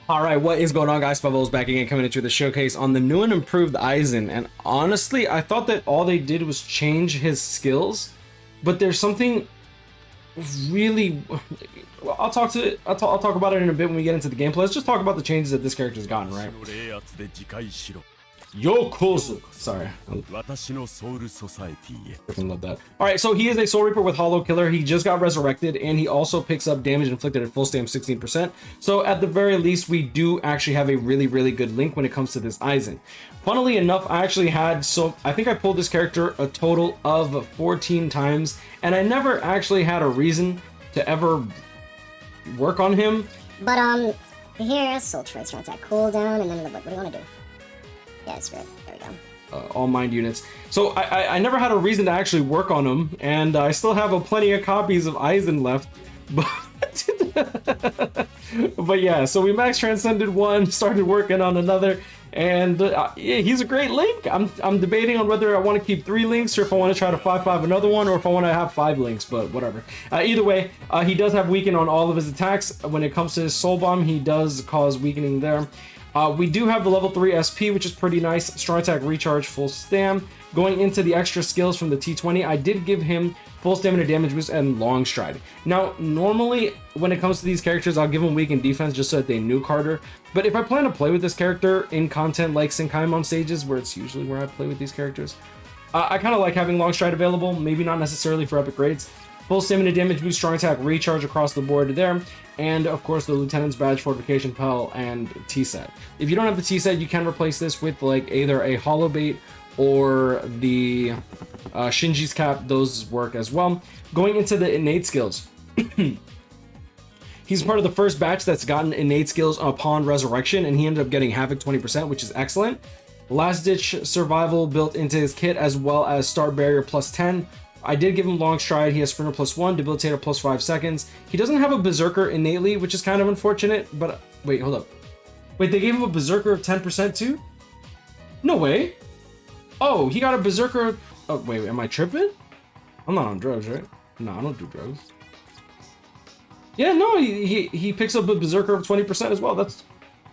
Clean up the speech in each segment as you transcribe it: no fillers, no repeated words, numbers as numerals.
All right, what is going on, guys? Bubbles back again, coming into the showcase on the new and improved Aizen. And honestly, I thought that all they did was change his skills, but there's something really. Well, I'll talk about it in a bit when we get into the gameplay. Let's just talk about the changes that this character's gotten, right? Yokozu. Sorry. I freaking love that. Alright, so he is a Soul Reaper with Hollow Killer. He just got resurrected, and he also picks up damage inflicted at full stam 16%. So at the very least, we do actually have a really, really good link when it comes to this Aizen. Funnily enough, I actually had, I think I pulled this character a total of 14 times, and I never actually had a reason to ever work on him. But here, Soul Trace runs that cooldown, and then what do you want to do? Yeah, it's good. There we go. All mind units. So I never had a reason to actually work on him, and I still have plenty of copies of Aizen left. But yeah, so we max transcended one, started working on another, and yeah, he's a great link. I'm debating on whether I want to keep 3 links or if I want to try to 5-5 another one, or if I want to have 5 links, but whatever. Either way, he does have weaken on all of his attacks. When it comes to his soul bomb, he does cause weakening there. We do have the level 3 SP, which is pretty nice. Strong attack, recharge, full stam. Going into the extra skills from the T20, I did give him full stamina damage boost and long stride. Now, normally when it comes to these characters, I'll give them weakened defense just so that they nuke harder. But if I plan to play with this character in content like Senkaimon stages, where it's usually where I play with these characters, I kind of like having long stride available. Maybe not necessarily for epic grades. Full stamina damage boost, strong attack, recharge across the board there. And of course the Lieutenant's Badge, Fortification Pell, and T-Set. If you don't have the T-Set, you can replace this with like either a Hollow Bait or the Shinji's Cap. Those work as well. Going into the innate skills. He's part of the first batch that's gotten innate skills upon resurrection, and he ended up getting Havoc 20%, which is excellent. Last Ditch Survival built into his kit, as well as Start Barrier plus 10. I did give him Long Stride. He has Sprinter plus 1, Debilitator plus 5 seconds. He doesn't have a Berserker innately, which is kind of unfortunate, but wait, hold up. Wait, they gave him a Berserker of 10% too? No way. Oh, he got a Berserker. Oh, wait, am I tripping? I'm not on drugs, right? No, I don't do drugs. Yeah, no, he picks up a Berserker of 20% as well. That's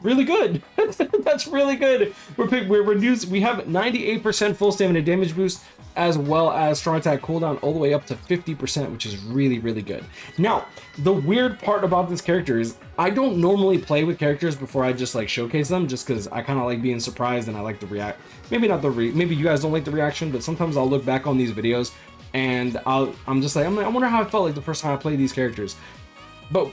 really good. That's really good. We have 98% full stamina damage boost, as well as strong attack cooldown all the way up to 50%, which is really, really good. Now, the weird part about this character is I don't normally play with characters before I just like showcase them, just because I kind of like being surprised and I like to react. Maybe not maybe you guys don't like the reaction, but sometimes I'll look back on these videos and I'm just like, I wonder how I felt like the first time I played these characters. But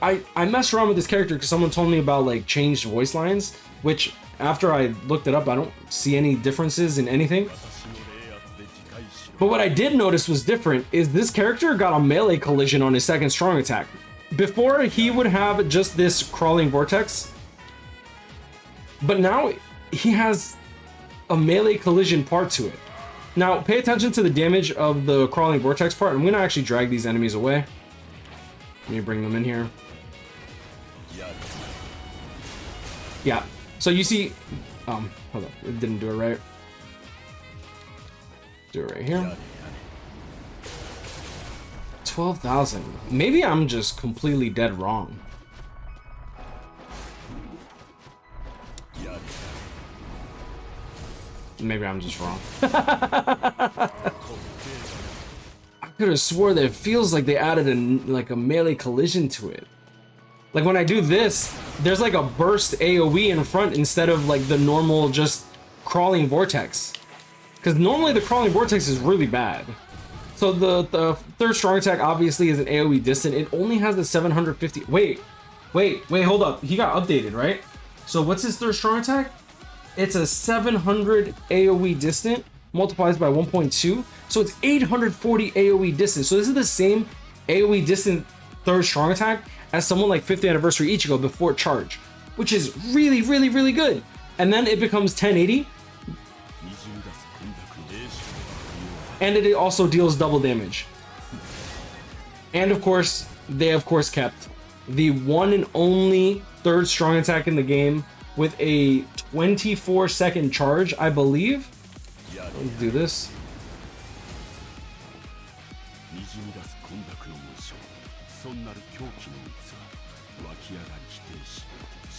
I messed around with this character because someone told me about like changed voice lines, which after I looked it up, I don't see any differences in anything. But what I did notice was different is this character got a melee collision on his second strong attack. Before, he would have just this crawling vortex, but now he has a melee collision part to it. Now, pay attention to the damage of the crawling vortex part. I'm gonna actually drag these enemies away. Let me bring them in here. Yeah, so you see, hold up, it didn't do it right. Do it right here. 12,000. Maybe I'm just completely dead wrong. Maybe I'm just wrong. I could have swore that it feels like they added like a melee collision to it. Like when I do this, there's like a burst AoE in front instead of like the normal just crawling vortex. Because normally the crawling vortex is really bad. So the third strong attack obviously is an AoE distant. It only has the 750. Wait, hold up. He got updated, right? So what's his third strong attack? It's a 700 AoE distant multiplies by 1.2. So it's 840 AoE distant. So this is the same AoE distant third strong attack as someone like 5th Anniversary Ichigo before charge, which is really, really, really good. And then it becomes 1080. And it also deals double damage. And of course, they kept the one and only third strong attack in the game with a 24-second charge, I believe. Let's do this.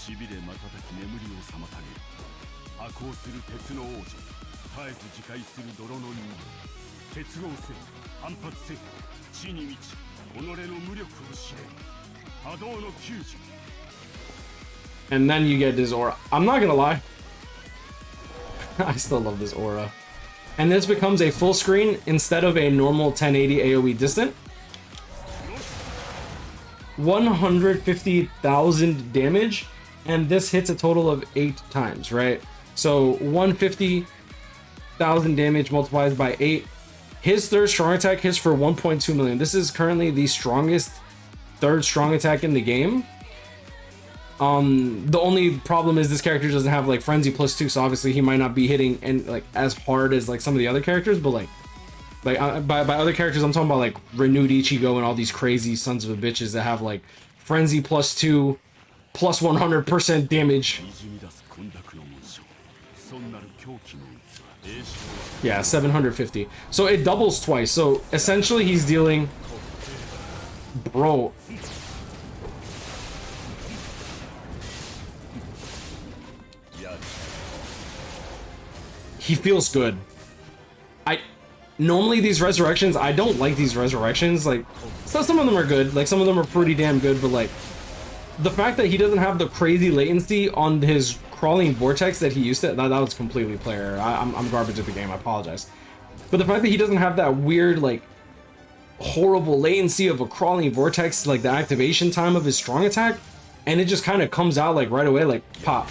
しびれ瞬き眠りを妨げ破壊する鉄の王女絶えず自壊する泥の人形結合せ反発せ地に満ち己の無力を知れ波動の救助 And then you get this aura. I'm not gonna lie. I still love this aura. And this becomes a full screen instead of a normal 1080 AoE distant. 150,000 damage, and this hits a total of 8 times, right? So 150,000 damage multiplied by 8. His third strong attack hits for 1.2 million. This is currently the strongest third strong attack in the game. The only problem is this character doesn't have like frenzy +2, so obviously he might not be hitting and like as hard as like some of the other characters, but by other characters I'm talking about like renewed Ichigo and all these crazy sons of a bitches that have like frenzy +2 plus 100% damage. Yeah, 750. So it doubles twice. So essentially he's dealing, bro. He feels good. Normally these resurrections, I don't like these resurrections. Like, so some of them are good. Like, some of them are pretty damn good. But like, the fact that he doesn't have the crazy latency on his crawling vortex that he used to, that was completely player. I'm garbage at the game. I apologize. But the fact that he doesn't have that weird, like, horrible latency of a crawling vortex, like the activation time of his strong attack, and it just kind of comes out like right away, like pop.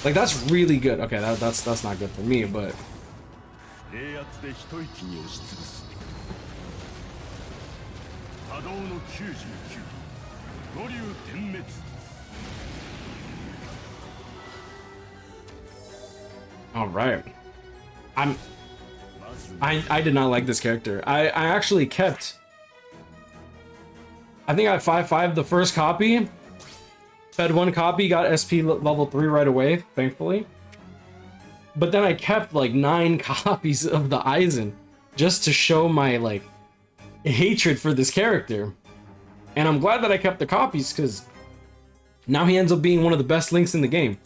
Like, that's really good. Okay, that's not good for me, but all right. I did not like this character. I actually kept, I think I 5-5 the first copy. Fed one copy, got SP level 3 right away, thankfully. But then I kept like 9 copies of the Aizen just to show my like hatred for this character. And I'm glad that I kept the copies because now he ends up being one of the best links in the game.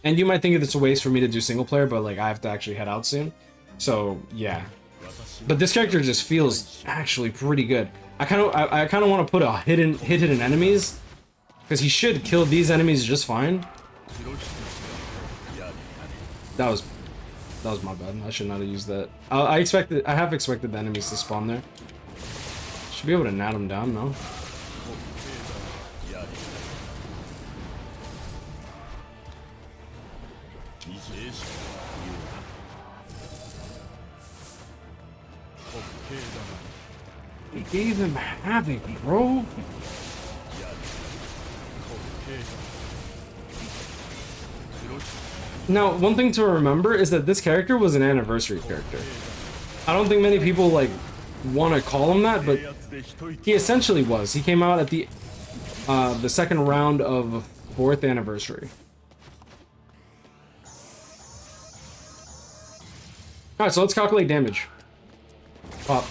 And you might think it's a waste for me to do single player, but like I have to actually head out soon. So yeah. But this character just feels actually pretty good. I kind of want to put a hidden enemies, because he should kill these enemies just fine. That was my bad. I should not have used that. I have expected the enemies to spawn there. Should be able to nat them down, no? He gave him havoc, bro. Now, one thing to remember is that this character was an anniversary character. I don't think many people like want to call him that, but he essentially was. He came out at the second round of 4th anniversary. Alright, so let's calculate damage. Pop.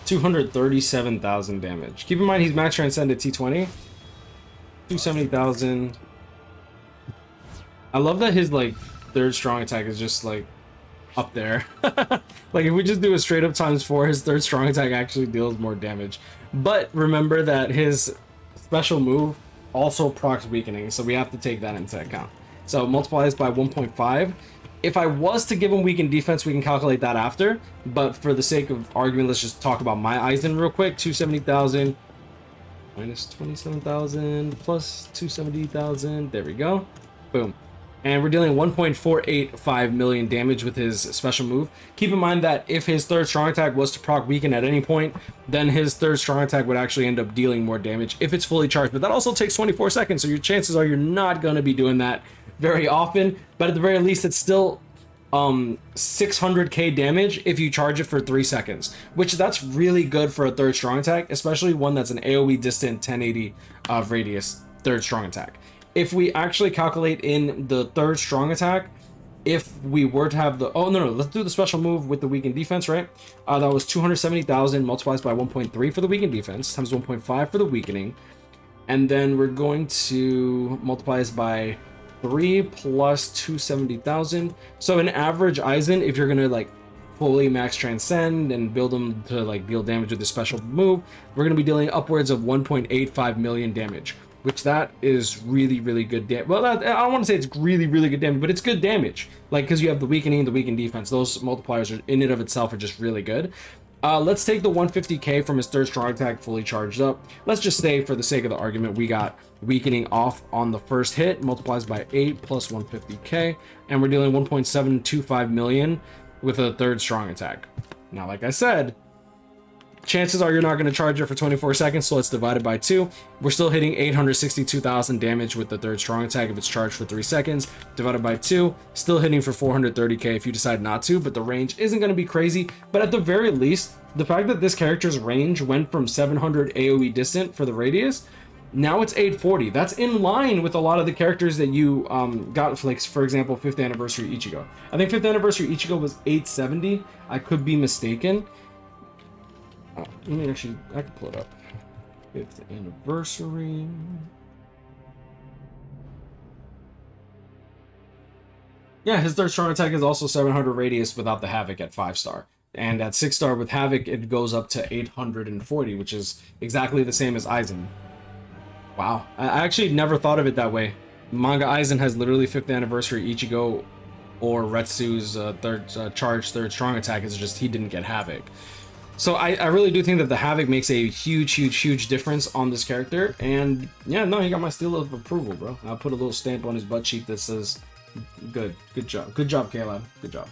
$237,000 damage. Keep in mind he's max transcended T20. 270,000. I love that his like 3rd strong attack is just like up there. Like if we just do a straight up ×4, his 3rd strong attack actually deals more damage. But remember that his special move also procs weakening, so we have to take that into account. So multiplies by 1.5. If I was to give him weakened defense, we can calculate that after. But for the sake of argument, let's just talk about my Aizen real quick. 270,000 minus 27,000 plus 270,000. There we go. Boom. And we're dealing 1.485 million damage with his special move. Keep in mind that if his 3rd strong attack was to proc weaken at any point, then his 3rd strong attack would actually end up dealing more damage if it's fully charged. But that also takes 24 seconds, so your chances are you're not going to be doing that very often. But at the very least, it's still 600k damage if you charge it for 3 seconds, which that's really good for a 3rd strong attack, especially one that's an AoE distant 1080 radius 3rd strong attack. if we actually calculate in the third strong attack, if we were to have the, oh no, let's do the special move with the weakened defense, right? That was 270,000 multiplies by 1.3 for the weakened defense times 1.5 for the weakening, and then we're going to multiply this by 3 plus 270,000. So an average Aizen, if you're gonna like fully max transcend and build them to like deal damage with the special move, we're gonna be dealing upwards of 1.85 million damage, which that is really, really good damage. Well, I don't want to say it's really, really good damage, but it's good damage. Like, because you have the weakening, the weakened defense, those multipliers are, in and of itself, are just really good. Let's take the 150k from his third strong attack fully charged up. Let's just say, for the sake of the argument, we got weakening off on the first hit, multiplies by 8 plus 150k, and we're dealing 1.725 million with a third strong attack. Now, like I said, chances are you're not going to charge it for 24 seconds, so let's divide it by 2. We're still hitting 862,000 damage with the third strong attack if it's charged for 3 seconds. Divided by 2, still hitting for 430k if you decide not to, but the range isn't going to be crazy. But at the very least, the fact that this character's range went from 700 AoE distant for the radius, now it's 840. That's in line with a lot of the characters that you got, for example, 5th Anniversary Ichigo. I think 5th Anniversary Ichigo was 870. I could be mistaken. Let me actually, I can pull it up. 5th Anniversary. Yeah, his third strong attack is also 700 radius without the Havoc at 5-star. And at 6-star with Havoc, it goes up to 840, which is exactly the same as Aizen. Wow, I actually never thought of it that way. Manga Aizen has literally 5th Anniversary Ichigo or Retsu's third strong attack. Is just he didn't get Havoc. So I really do think that the Havoc makes a huge difference on this character. And yeah, no, he got my seal of approval, bro. I'll put a little stamp on his butt cheek that says, good job, Caleb, good job.